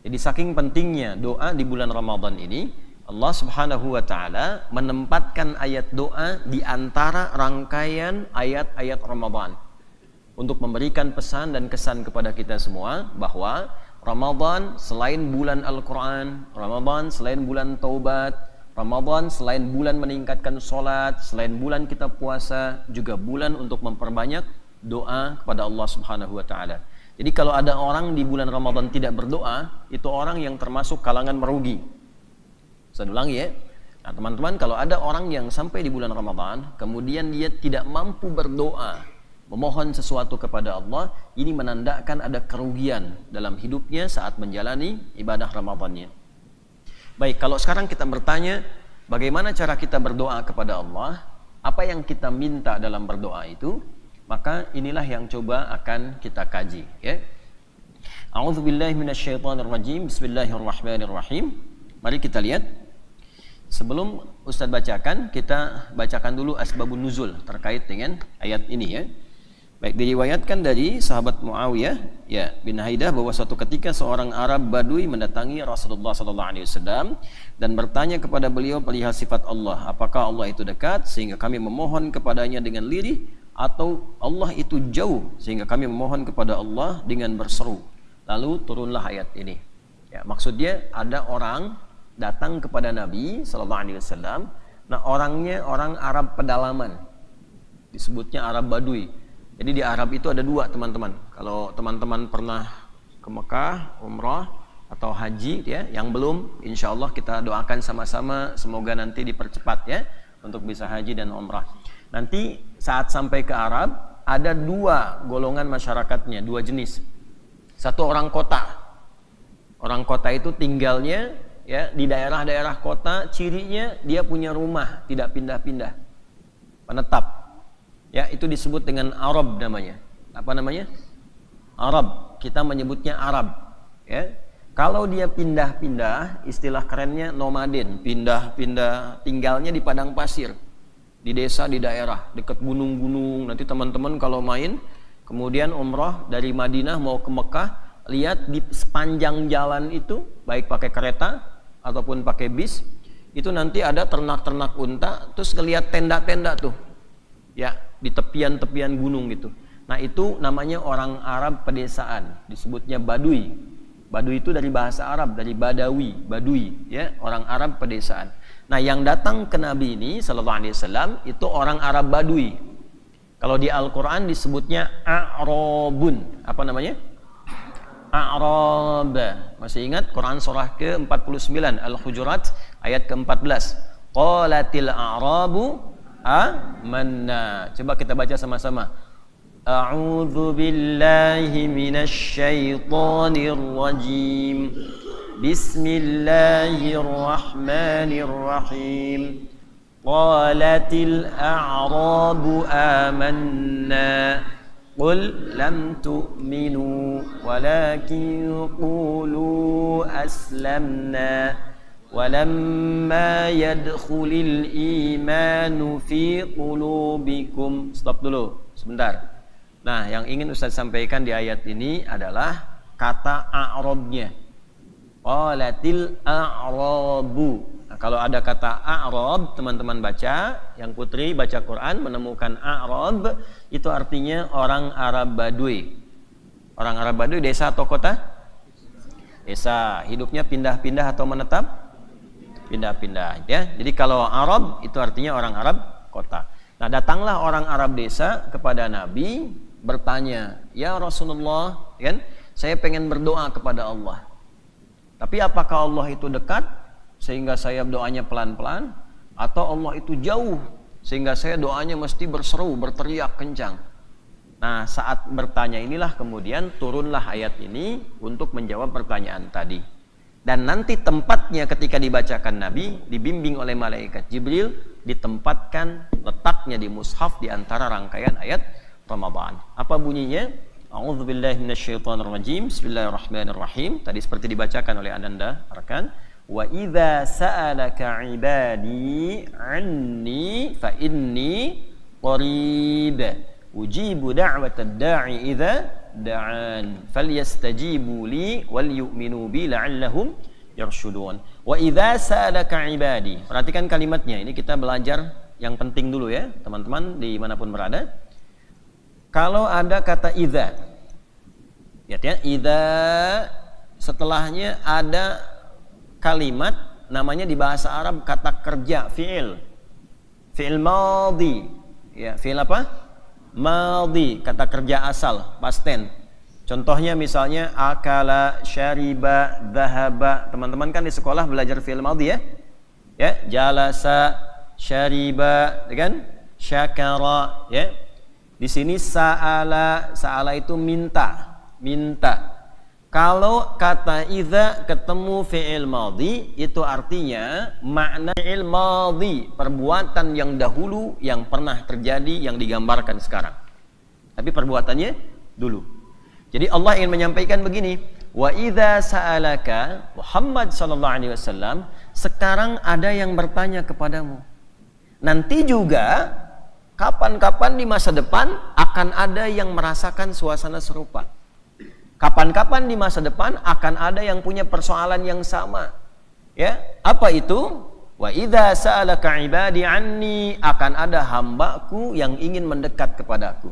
Jadi saking pentingnya doa di bulan Ramadan ini, Allah Subhanahu wa taala menempatkan ayat doa di antara rangkaian ayat-ayat Ramadan untuk memberikan pesan dan kesan kepada kita semua bahwa Ramadan selain bulan Al-Quran, Ramadan selain bulan Taubat, Ramadan selain bulan meningkatkan sholat, selain bulan kita puasa, juga bulan untuk memperbanyak doa kepada Allah Subhanahu wa taala. Jadi kalau ada orang di bulan Ramadan tidak berdoa, itu orang yang termasuk kalangan merugi. Saya ulangi ya. Nah, teman-teman, kalau ada orang yang sampai di bulan Ramadan, kemudian dia tidak mampu berdoa, memohon sesuatu kepada Allah, ini menandakan ada kerugian dalam hidupnya saat menjalani ibadah Ramadannya. Baik, kalau sekarang kita bertanya, bagaimana cara kita berdoa kepada Allah? Apa yang kita minta dalam berdoa itu? Maka inilah yang coba akan kita kaji, ya. A'udzubillahi minasyaitonirrajim. Bismillahirrahmanirrahim. Mari kita lihat. Sebelum Ustaz bacakan, kita bacakan dulu asbabun nuzul terkait dengan ayat ini, ya. Baik, diriwayatkan dari sahabat Muawiyah bin Haidah bahwa suatu ketika seorang Arab Badui mendatangi Rasulullah SAW dan bertanya kepada beliau perihal sifat Allah, apakah Allah itu dekat sehingga kami memohon kepadanya dengan lirih, atau Allah itu jauh sehingga kami memohon kepada Allah dengan berseru. Lalu turunlah ayat ini. Ya, maksudnya ada orang datang kepada Nabi SAW. Nah, orangnya orang Arab pedalaman, disebutnya Arab Badui. Jadi di Arab itu ada dua, teman-teman. Kalau teman-teman pernah ke Mekah, umrah atau haji, ya, yang belum, insya Allah kita doakan sama-sama semoga nanti dipercepat, ya, untuk bisa haji dan umrah. Nanti saat sampai ke Arab ada dua golongan masyarakatnya, dua jenis. Satu orang kota. Orang kota itu tinggalnya, ya, di daerah-daerah kota, cirinya dia punya rumah, tidak pindah-pindah, menetap. Ya, itu disebut dengan Arab namanya. Apa namanya? Arab. Kita menyebutnya Arab. Ya. Kalau dia pindah-pindah, istilah kerennya nomaden, pindah-pindah, tinggalnya di padang pasir, di desa, di daerah, dekat gunung-gunung. Nanti teman-teman kalau main, kemudian umrah dari Madinah mau ke Mekah, lihat di sepanjang jalan itu, baik pakai kereta ataupun pakai bis, itu nanti ada ternak-ternak unta, terus ngelihat tenda-tenda tuh, ya, di tepian-tepian gunung gitu. Nah, itu namanya orang Arab pedesaan, disebutnya Badui. Badui itu dari bahasa Arab, dari Badawi, Badui, ya, orang Arab pedesaan. Nah, yang datang ke Nabi ini sallallahu alaihi wasallam itu orang Arab Badui. Kalau di Al-Qur'an disebutnya A'rabun. Apa namanya? A'rab. Masih ingat Quran surah ke-49 Al-Hujurat ayat ke-14. Qalatil a'rabu amanna. Coba kita baca sama-sama. A'udzu billahi minasy syaithanir rajim. Bismillahirrahmanirrahim. Qalatil a'rabu amanna. Qul lam tu'minu walakin qulu aslamna. Walamma yadkhulil imanu fi qulubikum. Stop dulu sebentar. Nah, yang ingin Ustaz sampaikan di ayat ini adalah kata a'rabnya. Qalatil a'rabu. Nah, kalau ada kata a'rab, teman-teman baca, yang putri baca Quran menemukan a'rab, itu artinya orang Arab Badui. Orang Arab Badui desa atau kota? Desa. Hidupnya pindah-pindah atau menetap? Pindah-pindah, ya. Jadi kalau Arab itu artinya orang Arab kota. Nah, datanglah orang Arab desa kepada Nabi bertanya, "Ya Rasulullah, kan? Saya pengen berdoa kepada Allah. Tapi apakah Allah itu dekat sehingga saya doanya pelan-pelan, atau Allah itu jauh sehingga saya doanya mesti berseru, berteriak kencang?" Nah, saat bertanya inilah kemudian turunlah ayat ini untuk menjawab pertanyaan tadi. Dan nanti tempatnya ketika dibacakan Nabi, dibimbing oleh malaikat Jibril, ditempatkan letaknya di mushaf di antara rangkaian ayat Ramadan. Apa bunyinya? A'udzubillahi minasyaitonirrajim. Bismillahirrahmanirrahim. Tadi seperti dibacakan oleh Ananda Arkan. Wa idza sa'alaka 'ibadi 'anni fa inni qarib ujibu da'watad da'i idza da'an falyastajibu li wal yu'minu bi la'allahum yarshudun. Wa idza sa'alaka ibadi. Perhatikan kalimatnya. Ini kita belajar yang penting dulu ya, teman-teman dimanapun berada. Kalau ada kata idza, lihat ya, idza setelahnya ada kalimat namanya di bahasa Arab kata kerja, fi'il madhi ya, fi'il apa? Madhi, kata kerja asal, past tense. Contohnya misalnya akala, syariba, dhahaba. Teman-teman kan di sekolah belajar fi'il madhi ya, ya, jalasa, syariba, kan, syakara ya. Di sini sa'ala, sa'ala itu minta. Kalau kata idza ketemu fi'il madhi, itu artinya makna fi'il madhi, perbuatan yang dahulu yang pernah terjadi yang digambarkan sekarang. Tapi perbuatannya dulu. Jadi Allah ingin menyampaikan begini, wa idza sa'alaka Muhammad sallallahu alaihi wasallam, sekarang ada yang bertanya kepadamu. Nanti juga kapan-kapan di masa depan akan ada yang merasakan suasana serupa. Kapan-kapan di masa depan akan ada yang punya persoalan yang sama. Ya, apa itu? Wa idza sa'alaka ibadi anni, akan ada hambaku yang ingin mendekat kepadaku.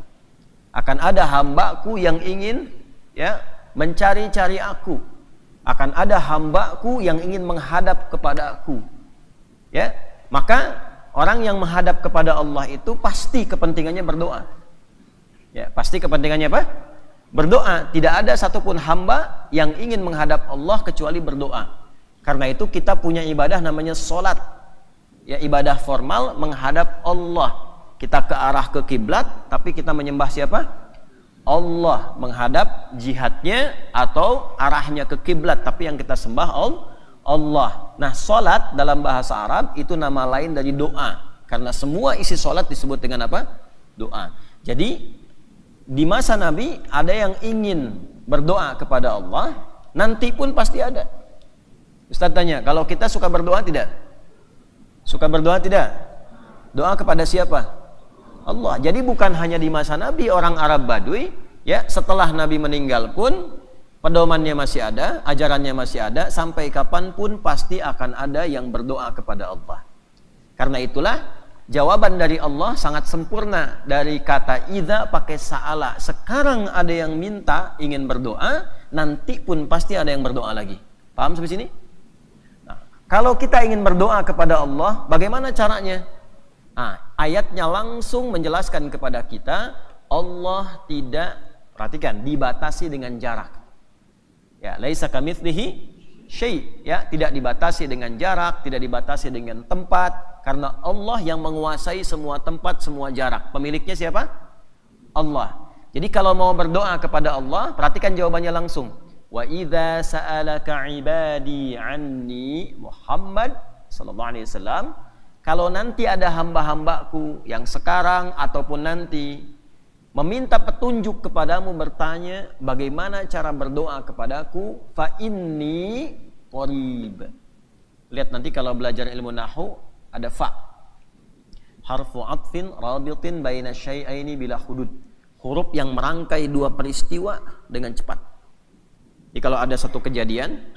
Akan ada hambaku yang ingin ya mencari-cari aku. Akan ada hambaku yang ingin menghadap kepada aku. Ya, maka orang yang menghadap kepada Allah itu pasti kepentingannya berdoa. Ya, pasti kepentingannya apa? Berdoa. Tidak ada satupun hamba yang ingin menghadap Allah kecuali berdoa. Karena itu kita punya ibadah namanya sholat. Ya, ibadah formal menghadap Allah. Kita ke arah ke kiblat, tapi kita menyembah siapa? Allah. Menghadap jihadnya atau arahnya ke kiblat, tapi yang kita sembah Allah. Nah, sholat dalam bahasa Arab itu nama lain dari doa. Karena semua isi sholat disebut dengan apa? Doa. Jadi di masa Nabi ada yang ingin berdoa kepada Allah, nanti pun pasti ada. Ustaz tanya, kalau kita suka berdoa tidak? Suka berdoa tidak? Doa kepada siapa? Allah. Jadi bukan hanya di masa Nabi orang Arab Badui, ya, setelah Nabi meninggal pun pedomannya masih ada, ajarannya masih ada, sampai kapanpun pasti akan ada yang berdoa kepada Allah. Karena itulah jawaban dari Allah sangat sempurna. Dari kata idza pakai sa'ala. Sekarang ada yang minta, ingin berdoa, nanti pun pasti ada yang berdoa lagi. Paham sampai sini? Nah, kalau kita ingin berdoa kepada Allah, bagaimana caranya? Nah, ayatnya langsung menjelaskan kepada kita, Allah tidak, perhatikan, dibatasi dengan jarak. Ya, laisa kamitslihi syai', ya, tidak dibatasi dengan jarak, tidak dibatasi dengan tempat, karena Allah yang menguasai semua tempat, semua jarak. Pemiliknya siapa? Allah. Jadi kalau mau berdoa kepada Allah, perhatikan jawabannya langsung. Wa idza sa'alaka ibadi anni Muhammad sallallahu alaihi wasallam, kalau nanti ada hamba-hambaku yang sekarang ataupun nanti meminta petunjuk kepadamu, bertanya bagaimana cara berdoa kepadaku, fa inni qarib. Lihat nanti kalau belajar ilmu nahwu ada fa, harfu atfin rabitin baina syai'aini bila hudud, huruf yang merangkai dua peristiwa dengan cepat. Jadi kalau ada satu kejadian,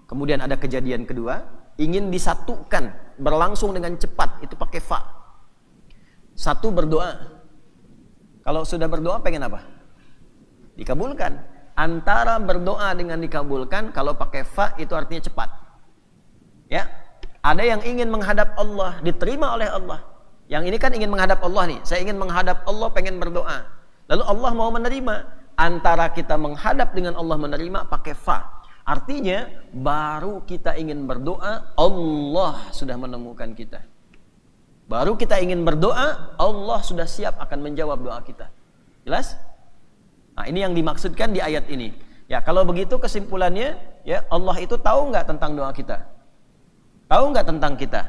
kemudian ada kejadian kedua, ingin disatukan, berlangsung dengan cepat, itu pakai fa. Satu, berdoa. Kalau sudah berdoa pengen apa? Dikabulkan. Antara berdoa dengan dikabulkan, kalau pakai fa itu artinya cepat. Ya, ada yang ingin menghadap Allah, diterima oleh Allah. Yang ini kan ingin menghadap Allah nih. Saya ingin menghadap Allah, pengen berdoa. Lalu Allah mau menerima. Antara kita menghadap dengan Allah menerima pakai fa. Artinya baru kita ingin berdoa, Allah sudah menemukan kita. Baru kita ingin berdoa, Allah sudah siap akan menjawab doa kita. Jelas? Nah, ini yang dimaksudkan di ayat ini. Ya, kalau begitu kesimpulannya, ya, Allah itu tahu nggak tentang doa kita? Tahu nggak tentang kita?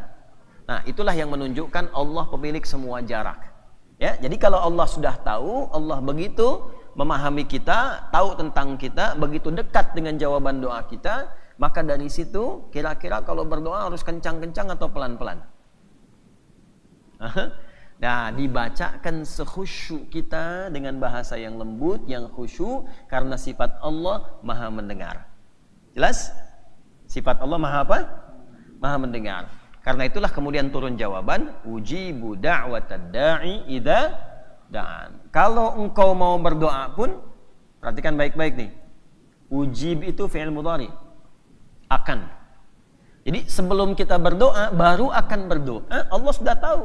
Nah, itulah yang menunjukkan Allah pemilik semua jarak. Ya, jadi kalau Allah sudah tahu, Allah begitu memahami kita, tahu tentang kita, begitu dekat dengan jawaban doa kita, maka dari situ kira-kira kalau berdoa harus kencang-kencang atau pelan-pelan? Nah, dibacakan sekhusyuk kita dengan bahasa yang lembut, yang khusyuk, karena sifat Allah maha mendengar. Jelas? Sifat Allah maha apa? Maha mendengar. Karena itulah kemudian turun jawaban, ujibu da'watad da'i idza da'an. Kalau engkau mau berdoa pun, perhatikan baik-baik nih. Ujib itu fi'il mudhari. Akan. Jadi sebelum kita berdoa, baru akan berdoa, Allah sudah tahu.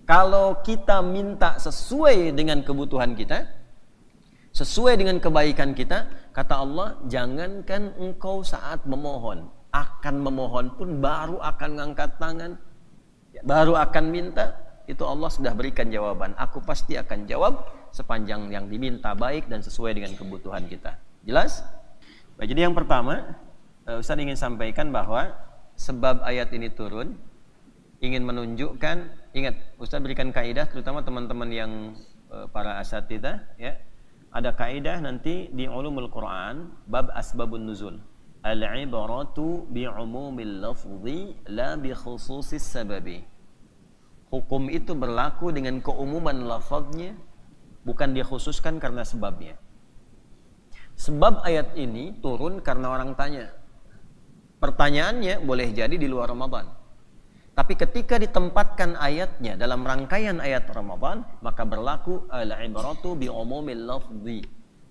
Kalau kita minta sesuai dengan kebutuhan kita, sesuai dengan kebaikan kita, kata Allah, jangankan engkau saat memohon, akan memohon pun baru akan ngangkat tangan, baru akan minta, itu Allah sudah berikan jawaban. Aku pasti akan jawab sepanjang yang diminta baik dan sesuai dengan kebutuhan kita. Jelas? Baik, jadi yang pertama, Ustaz ingin sampaikan bahwa sebab ayat ini turun ingin menunjukkan, ingat Ustaz berikan kaidah terutama teman-teman yang para asatidzah ya. Ada kaidah nanti di ulumul Quran bab asbabun nuzul. Al-ibaratu bi'umumil lafzi la bi khususis sababi. Hukum itu berlaku dengan keumuman lafaznya, bukan dikhususkan karena sebabnya. Sebab ayat ini turun karena orang tanya. Pertanyaannya boleh jadi di luar Ramadan. Tapi ketika ditempatkan ayatnya dalam rangkaian ayat Ramadan, maka berlaku al-ibaratu bi'umumil lafzi.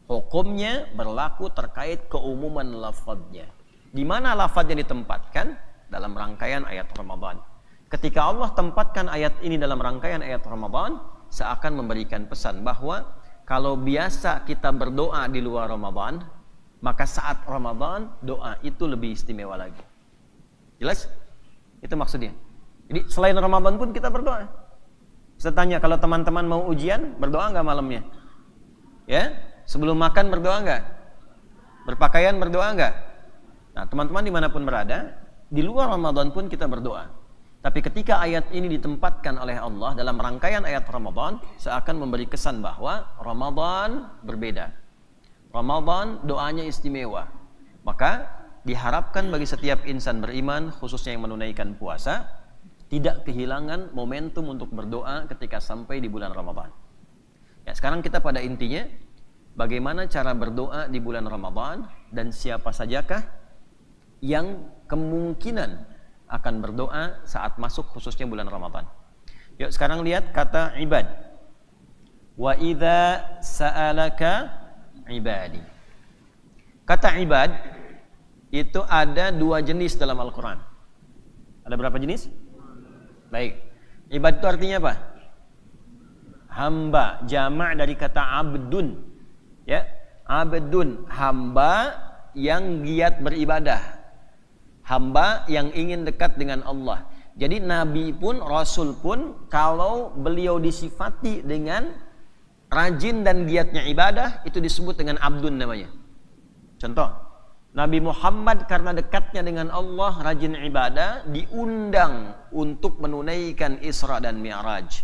Hukumnya berlaku terkait keumuman lafadznya. Di mana lafadznya ditempatkan? Dalam rangkaian ayat Ramadan. Ketika Allah tempatkan ayat ini dalam rangkaian ayat Ramadan, seakan memberikan pesan bahwa kalau biasa kita berdoa di luar Ramadan, maka saat Ramadan doa itu lebih istimewa lagi. Jelas? Itu maksudnya. Jadi selain Ramadan pun kita berdoa. Saya tanya, kalau teman-teman mau ujian, berdoa nggak malamnya? Ya? Sebelum makan berdoa nggak? Berpakaian berdoa nggak? Nah, teman-teman dimanapun berada, di luar Ramadan pun kita berdoa. Tapi ketika ayat ini ditempatkan oleh Allah dalam rangkaian ayat Ramadan, seakan memberi kesan bahwa Ramadan berbeda. Ramadan doanya istimewa. Maka diharapkan bagi setiap insan beriman, khususnya yang menunaikan puasa, tidak kehilangan momentum untuk berdoa ketika sampai di bulan Ramadan. Ya, sekarang kita pada intinya, bagaimana cara berdoa di bulan Ramadan dan siapa sajakah yang kemungkinan akan berdoa saat masuk khususnya bulan Ramadan. Yuk sekarang lihat kata ibad. Wa idza sa'alaka ibadi. Kata ibad itu ada dua jenis dalam Al-Quran. Ada berapa jenis? Baik. Ibad itu artinya apa? Hamba, jamak dari kata abdun. Ya, abdun, hamba yang giat beribadah. Hamba yang ingin dekat dengan Allah. Jadi nabi pun, rasul pun, kalau beliau disifati dengan rajin dan giatnya ibadah, itu disebut dengan abdun namanya. Contoh, Nabi Muhammad karena dekatnya dengan Allah, rajin ibadah, diundang untuk menunaikan Isra dan Mi'raj.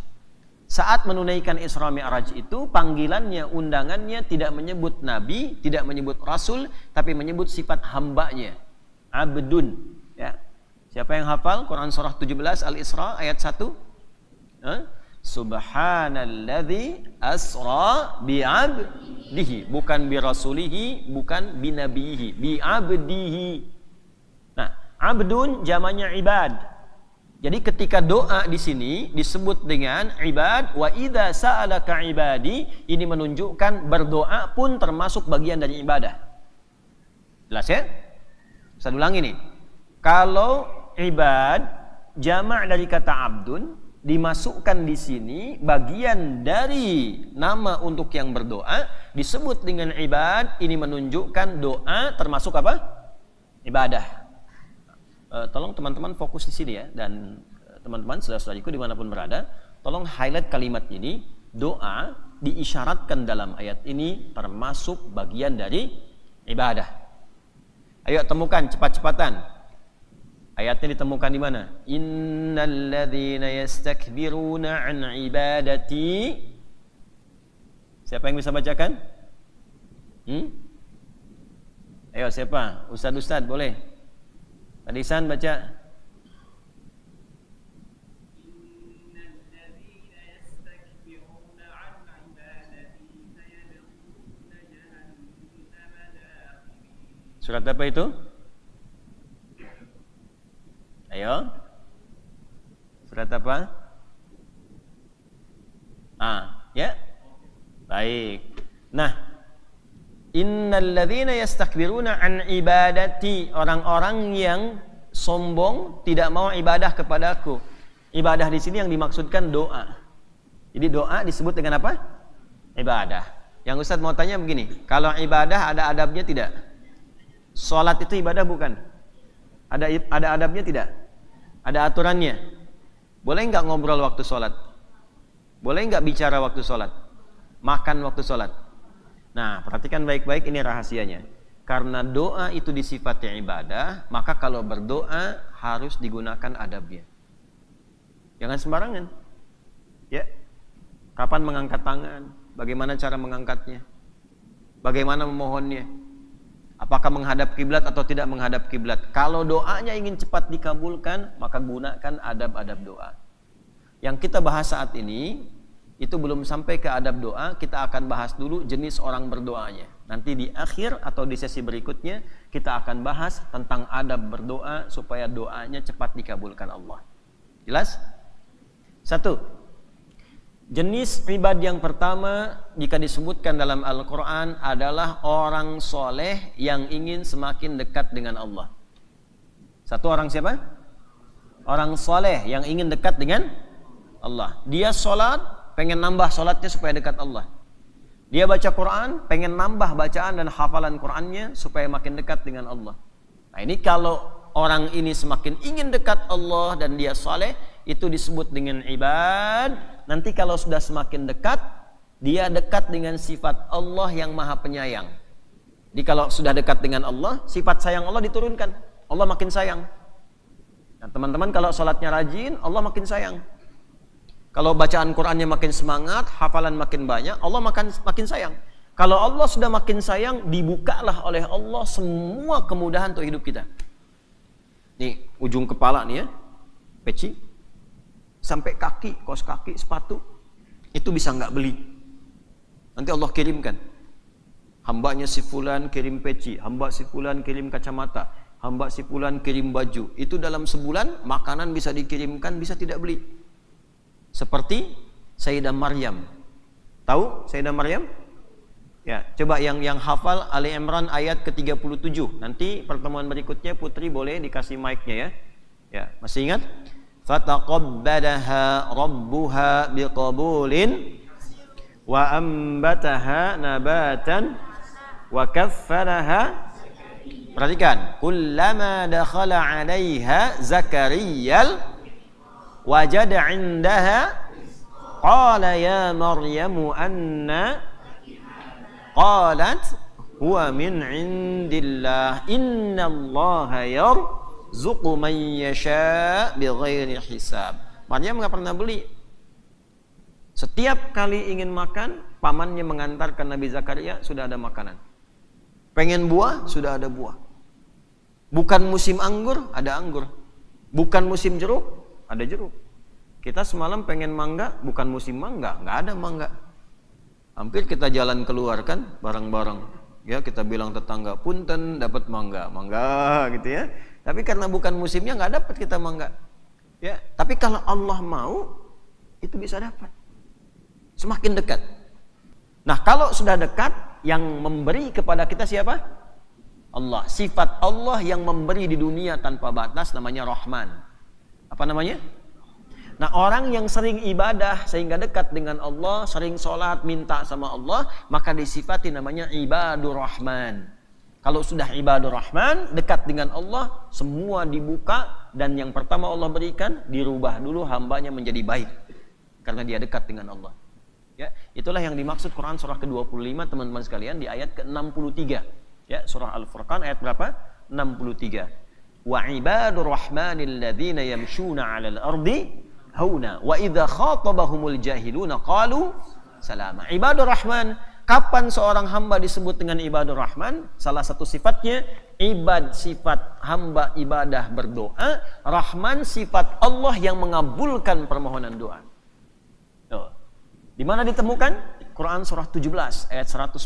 Saat menunaikan Isra Mi'raj itu, panggilannya, undangannya tidak menyebut nabi, tidak menyebut rasul, tapi menyebut sifat hambanya. Abdun. Ya. Siapa yang hafal Quran surah 17 Al-Isra ayat 1? Subhanalladzi asra bi'abdihi, bukan bi rasulihi, bukan bi nabihi, bi abdihi. Nah, abdun jamannya ibad. Jadi ketika doa di sini disebut dengan ibad, wa idza sa'alaka ibadi, ini menunjukkan berdoa pun termasuk bagian dari ibadah. Jelas ya? Saya ulangi nih. Kalau ibad jamak dari kata abdun, dimasukkan di sini bagian dari nama untuk yang berdoa disebut dengan ibad, ini menunjukkan doa termasuk apa? Ibadah. Tolong teman-teman fokus di sini ya, dan teman-teman saudara-saudariku dimanapun berada, tolong highlight kalimat ini. Doa diisyaratkan dalam ayat ini termasuk bagian dari ibadah. Ayo temukan cepat-cepatan. Ayatnya ditemukan di mana? Innal ladzina yastakbiruna an ibadati. Siapa yang bisa bacakan? Ayo siapa? Ustaz boleh. Hadisan baca. Surat apa itu? Ayo. Surat apa? Ya. Baik. Nah, innalladzina yastakbiruna an ibadati, orang-orang yang sombong tidak mau ibadah kepadaku. Ibadah di sini yang dimaksudkan doa. Jadi doa disebut dengan apa? Ibadah. Yang Ustaz mau tanya begini, kalau ibadah ada adabnya tidak? Salat itu ibadah bukan? Ada adabnya tidak? Ada aturannya? Boleh nggak ngobrol waktu salat? Boleh nggak bicara waktu salat? Makan waktu salat? Nah, perhatikan baik-baik, ini rahasianya. Karena doa itu disifati ibadah, maka kalau berdoa harus digunakan adabnya. Jangan sembarangan. Ya. Kapan mengangkat tangan? Bagaimana cara mengangkatnya? Bagaimana memohonnya? Apakah menghadap kiblat atau tidak menghadap kiblat? Kalau doanya ingin cepat dikabulkan, maka gunakan adab-adab doa. Yang kita bahas saat ini itu belum sampai ke adab doa, kita akan bahas dulu jenis orang berdoanya. Nanti di akhir atau di sesi berikutnya kita akan bahas tentang adab berdoa supaya doanya cepat dikabulkan Allah. Jelas? Satu, jenis ibad yang pertama jika disebutkan dalam Al-Quran adalah orang soleh yang ingin semakin dekat dengan Allah. Satu, orang siapa? Orang soleh yang ingin dekat dengan Allah. Dia sholat, pengen nambah sholatnya supaya dekat Allah. Dia baca Quran, pengen nambah bacaan dan hafalan Qurannya supaya makin dekat dengan Allah. Nah, ini kalau orang ini semakin ingin dekat Allah dan dia soleh, itu disebut dengan ibad. Nanti kalau sudah semakin dekat, dia dekat dengan sifat Allah yang maha penyayang. Jadi kalau sudah dekat dengan Allah, sifat sayang Allah diturunkan, Allah makin sayang. Nah, teman-teman kalau sholatnya rajin, Allah makin sayang. Kalau bacaan Qurannya makin semangat, hafalan makin banyak, Allah makin sayang. Kalau Allah sudah makin sayang, dibukalah oleh Allah semua kemudahan untuk hidup kita. Nih, ujung kepala nih ya, peci, sampai kaki, kaos kaki, sepatu, itu bisa nggak beli. Nanti Allah kirimkan. Hambanya si fulan kirim peci, hamba si fulan kirim kacamata, hamba si fulan kirim baju. Itu dalam sebulan makanan bisa dikirimkan, bisa tidak beli. Seperti Sayyidah Maryam. Tahu Sayyidah Maryam? Ya, coba yang hafal Ali Imran ayat ke-37. Nanti pertemuan berikutnya Putri boleh dikasih mic-nya ya. Ya, masih ingat? Fataqabbalaha rabbuha biqabulin wa ambataha nabatan wa kaffalaha. Perhatikan, kullama dakhala 'alaiha zakariyal wajada 'indaha qala ya maryamu anna qalat huwa min 'indillah innallaha yarzuqu man yasha bighairi hisab. Maryam enggak pernah beli. Setiap kali ingin makan, pamannya mengantarkan Nabi Zakaria, sudah ada makanan. Pengen buah, sudah ada buah. Bukan musim anggur, ada anggur. Bukan musim jeruk, ada jeruk. Kita semalam pengen mangga, bukan musim mangga, nggak ada mangga. Hampir kita jalan keluar kan, bareng-bareng. Ya, kita bilang tetangga, punten dapat mangga gitu ya. Tapi karena bukan musimnya nggak dapat kita mangga. Ya, tapi kalau Allah mau, itu bisa dapat. Semakin dekat. Nah, kalau sudah dekat, yang memberi kepada kita siapa? Allah. Sifat Allah yang memberi di dunia tanpa batas namanya Rahman. Apa namanya? Nah, orang yang sering ibadah sehingga dekat dengan Allah, sering sholat, minta sama Allah, maka disifati namanya ibadur Rahman. Kalau sudah ibadur Rahman, dekat dengan Allah, semua dibuka, dan yang pertama Allah berikan, dirubah dulu hambanya menjadi baik. Karena dia dekat dengan Allah. Ya, itulah yang dimaksud Quran surah ke-25 teman-teman sekalian di ayat ke-63. Ya, surah Al-Furqan ayat berapa? 63. Wa ibadur rahmanil ladzina yamshuna 'alal ardi hauna wa idza khatabahumul jahiluna qalu salama. Ibadur rahman, kapan seorang hamba disebut dengan ibadur rahman? Salah satu sifatnya sifat hamba ibadah berdoa, rahman sifat Allah yang mengabulkan permohonan doa. Tuh. Di mana ditemukan? Quran surah 17 ayat 110.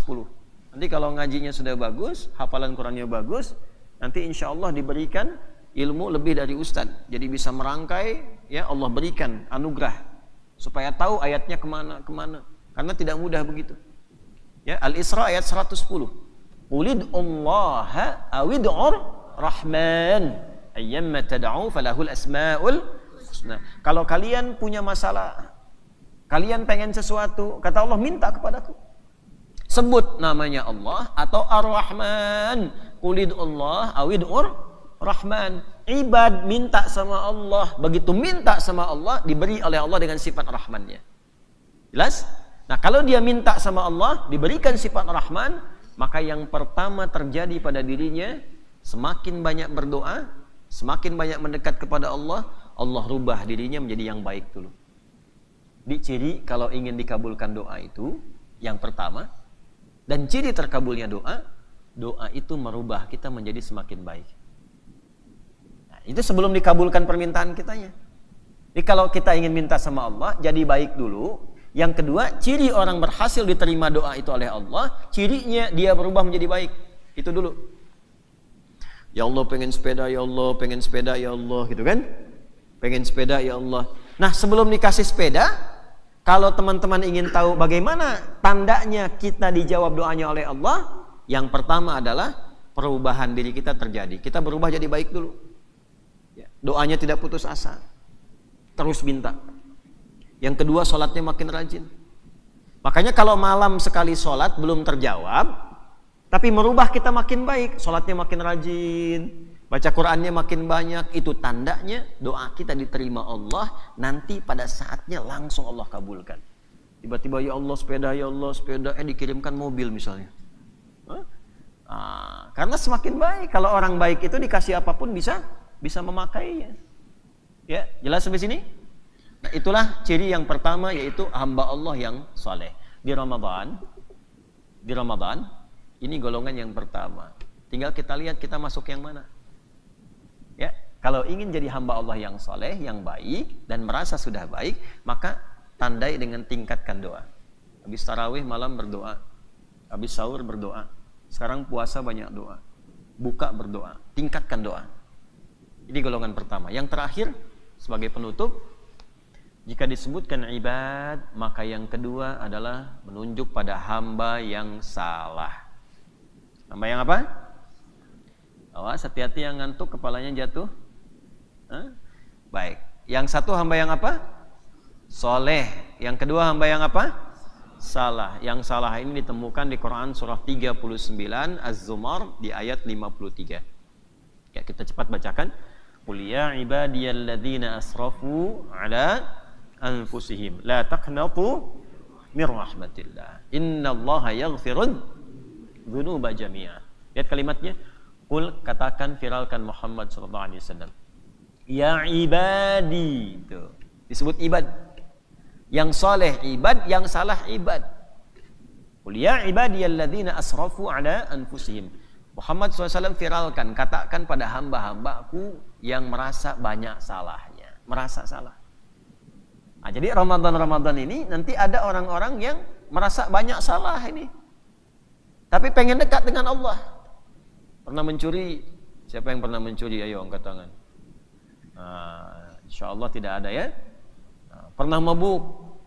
Nanti kalau ngajinya sudah bagus, hafalan Qurannya bagus, nanti insya Allah diberikan ilmu lebih dari ustadz. Jadi bisa merangkai, ya Allah berikan anugerah supaya tahu ayatnya kemana. Karena tidak mudah begitu. Ya, Al-Isra ayat 110. Qulid Allah awid'ur Rahman ayyamma tad'u falahul asmaul husna. Kalau kalian punya masalah, kalian pengen sesuatu, kata Allah, minta kepadaku. Sebut namanya Allah atau Ar-Rahman. Qulid Allah awid'ur Rahman. Ibad, minta sama Allah. Begitu minta sama Allah, diberi oleh Allah dengan sifat Rahmannya. Jelas? Nah, kalau dia minta sama Allah, diberikan sifat Rahman, maka yang pertama terjadi pada dirinya, semakin banyak berdoa, semakin banyak mendekat kepada Allah, Allah rubah dirinya menjadi yang baik dulu. Di ciri kalau ingin dikabulkan doa itu, yang pertama, dan ciri terkabulnya doa, doa itu merubah kita menjadi semakin baik. Nah, itu sebelum dikabulkan permintaan kitanya. Jadi kalau kita ingin minta sama Allah, jadi baik dulu. Yang kedua, ciri orang berhasil diterima doa itu oleh Allah, cirinya dia berubah menjadi baik. Itu dulu. Ya Allah pengen sepeda, ya Allah pengen sepeda, ya Allah, gitu kan? Pengen sepeda, ya Allah. Nah, sebelum dikasih sepeda, kalau teman-teman ingin tahu bagaimana tandanya kita dijawab doanya oleh Allah, yang pertama adalah perubahan diri kita terjadi. Kita berubah jadi baik dulu. Ya, doanya tidak putus asa. Terus minta. Yang kedua, sholatnya makin rajin. Makanya kalau malam sekali sholat belum terjawab, tapi merubah kita makin baik, sholatnya makin rajin, baca Qurannya makin banyak, itu tandanya doa kita diterima Allah, nanti pada saatnya langsung Allah kabulkan. Tiba-tiba ya Allah sepeda, dikirimkan mobil misalnya. Karena semakin baik, kalau orang baik itu dikasih apapun bisa memakainya. Ya, jelas sampai sini? Nah, itulah ciri yang pertama, yaitu hamba Allah yang soleh. Di Ramadan, ini golongan yang pertama. Tinggal kita lihat kita masuk yang mana. Ya, kalau ingin jadi hamba Allah yang soleh, yang baik, dan merasa sudah baik, maka tandai dengan tingkatkan doa. Habis tarawih malam berdoa, habis sahur berdoa. Sekarang puasa banyak doa, buka berdoa, tingkatkan doa. Ini golongan pertama. Yang terakhir, sebagai penutup, jika disebutkan ibad, maka yang kedua adalah menunjuk pada hamba yang salah. Hamba yang apa? Awas, hati-hati yang ngantuk kepalanya jatuh. Baik. Yang satu hamba yang apa? Soleh. Yang kedua hamba yang apa? Salah. Yang salah ini ditemukan di Quran surah 39 Az-Zumar di ayat 53. Ya, kita cepat bacakan. Qul ya ibadiyalladzina asrafu ala anfusihim la taqnatu mir rahmatillah innallaha yaghfirud dzunuba jami'a. Lihat kalimatnya. Qul, katakan, viralkan Muhammad sallallahu alaihi wasallam. Ya ibadi, itu disebut ibad. Yang saleh ibad, yang salah ibad. Qul ya ibadiyalladzina asrafu ala anfusihim. Muhammad SAW viralkan, katakan pada hamba-hambaku yang merasa banyak salahnya, merasa salah. Nah, jadi Ramadan ini nanti ada orang-orang yang merasa banyak salah ini, tapi pengen dekat dengan Allah. Pernah mencuri? Siapa yang pernah mencuri? Ayo angkat tangan. Insya Allah tidak ada ya. Pernah mabuk?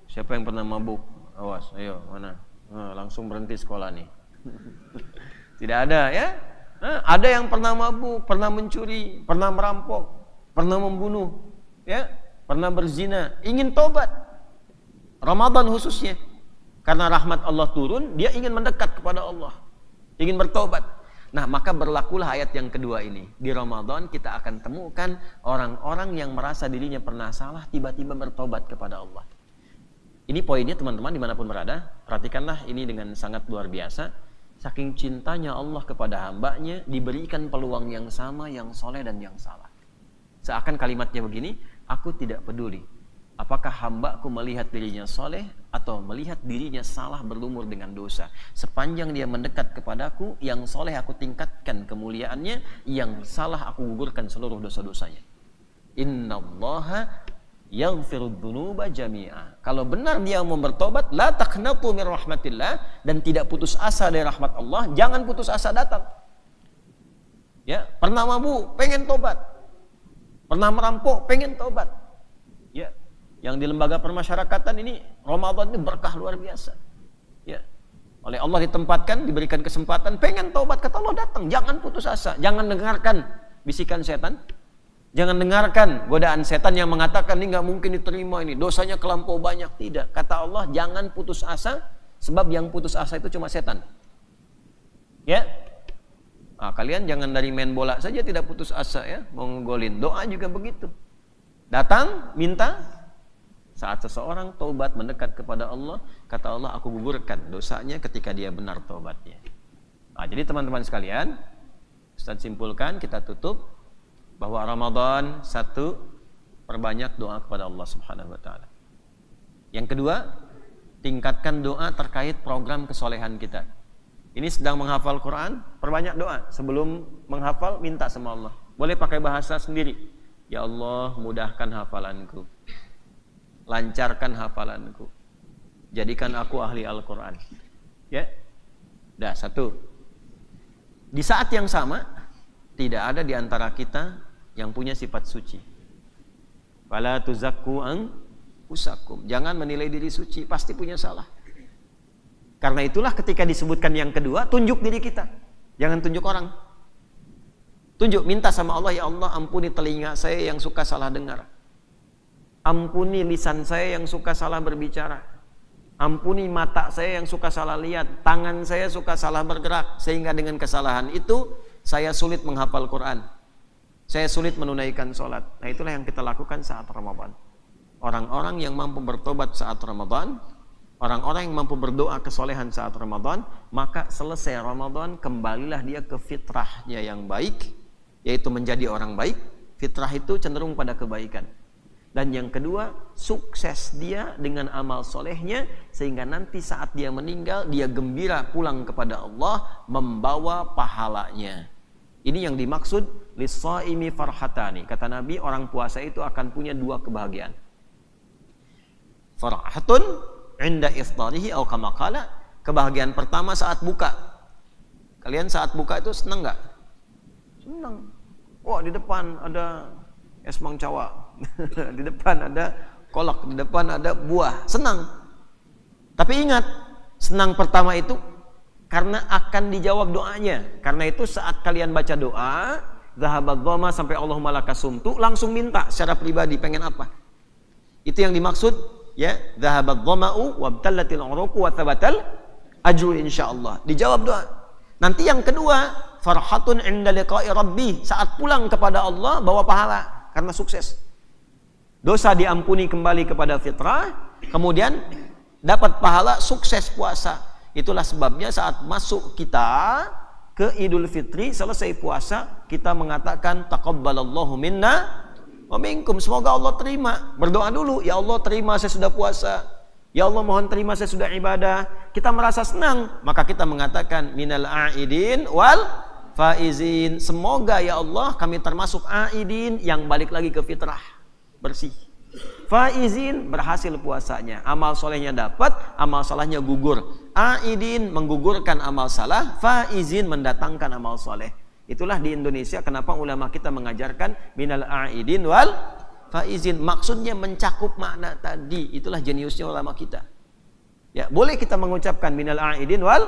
Siapa yang pernah mabuk? Awas, ayo mana? Langsung berhenti sekolah nih. Tidak ada ya. Ada yang pernah mabuk, pernah mencuri, pernah merampok, pernah membunuh, ya, pernah berzina, ingin tobat. Ramadan khususnya, karena rahmat Allah turun, dia ingin mendekat kepada Allah, ingin bertobat. Nah, maka berlakulah ayat yang kedua ini. Di Ramadan kita akan temukan orang-orang yang merasa dirinya pernah salah, tiba-tiba bertobat kepada Allah. Ini poinnya teman-teman dimanapun berada. Perhatikanlah ini dengan sangat luar biasa. Saking cintanya Allah kepada hambanya, diberikan peluang yang sama, yang soleh dan yang salah. Seakan kalimatnya begini, aku tidak peduli apakah hambaku melihat dirinya soleh atau melihat dirinya salah berlumur dengan dosa. Sepanjang dia mendekat kepadaku, yang soleh aku tingkatkan kemuliaannya, yang salah aku gugurkan seluruh dosa-dosanya. Innallaha yaghfirudz dzunuba jami'a. Kalau benar dia mau bertobat, la taqnatu min rahmatillah, dan tidak putus asa dari rahmat Allah, jangan putus asa datang. Ya, pernah mabuk, pengen tobat. Pernah merampok, pengen tobat. Ya, yang di lembaga permasyarakatan ini Ramadan ini berkah luar biasa. Ya. Oleh Allah ditempatkan, diberikan kesempatan, pengen tobat, kata Allah datang. Jangan putus asa, jangan dengarkan bisikan setan. Jangan dengarkan godaan setan yang mengatakan ini nggak mungkin diterima, ini dosanya kelampau banyak. Tidak, kata Allah jangan putus asa, sebab yang putus asa itu cuma setan. Ya, nah, kalian jangan dari main bola saja tidak putus asa ya, mau ngegolin. Doa juga begitu. Datang minta, saat seseorang taubat mendekat kepada Allah, kata Allah aku gugurkan dosanya ketika dia benar taubatnya. Nah, jadi teman-teman sekalian, Ustaz simpulkan, kita tutup bahwa Ramadan, satu, perbanyak doa kepada Allah Subhanahu wa taala. Yang kedua, tingkatkan doa terkait program kesolehan kita. Ini sedang menghafal Quran, perbanyak doa. Sebelum menghafal, minta sama Allah. Boleh pakai bahasa sendiri. Ya Allah, mudahkan hafalanku. Lancarkan hafalanku. Jadikan aku ahli Al-Quran. Ya. Dah, satu. Di saat yang sama, tidak ada di antara kita yang punya sifat suci. Fala tuzakku anfusakum. Jangan menilai diri suci, pasti punya salah. Karena itulah ketika disebutkan yang kedua, tunjuk diri kita. Jangan tunjuk orang. Tunjuk, minta sama Allah, ya Allah ampuni telinga saya yang suka salah dengar. Ampuni lisan saya yang suka salah berbicara. Ampuni mata saya yang suka salah lihat. Tangan saya suka salah bergerak. Sehingga dengan kesalahan itu, saya sulit menghafal Quran. Saya sulit menunaikan sholat. Nah itulah yang kita lakukan saat Ramadan. Orang-orang yang mampu bertobat saat Ramadan, orang-orang yang mampu berdoa kesolehan saat Ramadan, maka selesai Ramadan kembalilah dia ke fitrahnya yang baik, yaitu menjadi orang baik. Fitrah itu cenderung pada kebaikan. Dan yang kedua, sukses dia dengan amal solehnya, sehingga nanti saat dia meninggal, dia gembira pulang kepada Allah membawa pahalanya. Ini yang dimaksud lis-shaimi farhatani. Kata Nabi, orang puasa itu akan punya dua kebahagiaan. Farhatun inda iftarihi atau kama qala. Kebahagiaan pertama saat buka. Kalian saat buka itu senang enggak? Senang. Wah, di depan ada es mangcawa. Di depan ada kolak, di depan ada buah. Senang. Tapi ingat, senang pertama itu karena akan dijawab doanya. Karena itu saat kalian baca doa, zahabat dhama sampai Allahumma lakasumtu, langsung minta secara pribadi pengen apa. Itu yang dimaksud ya, zahabat dhama'u wabtallatil uruqu wa thabatal ajru insyaallah. Dijawab doa. Nanti yang kedua, farhatun inda liqa'i rabbi, saat pulang kepada Allah bawa pahala karena sukses. Dosa diampuni kembali kepada fitrah, kemudian dapat pahala sukses puasa. Itulah sebabnya saat masuk kita ke Idul Fitri, selesai puasa, kita mengatakan taqabbalallahu minna wa minkum. Semoga Allah terima. Berdoa dulu, ya Allah terima saya sudah puasa. Ya Allah mohon terima saya sudah ibadah. Kita merasa senang, maka kita mengatakan minal a'idin wal faizin. Semoga ya Allah kami termasuk a'idin yang balik lagi ke fitrah, bersih. Faizin, berhasil puasanya, amal solehnya dapat, amal salahnya gugur. Aidin, menggugurkan amal salah. Faizin, mendatangkan amal soleh. Itulah di Indonesia kenapa ulama kita mengajarkan minal aidin wal faizin. Maksudnya mencakup makna tadi. Itulah jeniusnya ulama kita. Ya, boleh kita mengucapkan minal aidin wal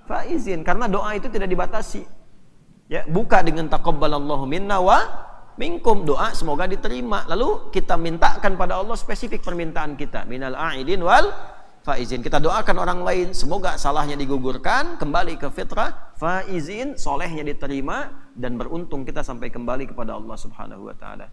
faizin karena doa itu tidak dibatasi. Ya, buka dengan taqabbalallahu minna wa minkum, doa semoga diterima. Lalu kita mintakan pada Allah spesifik permintaan kita, minal a'idin wal faizin. Kita doakan orang lain semoga salahnya digugurkan, kembali ke fitrah, faizin, solehnya diterima, dan beruntung kita sampai kembali kepada Allah Subhanahu wa taala.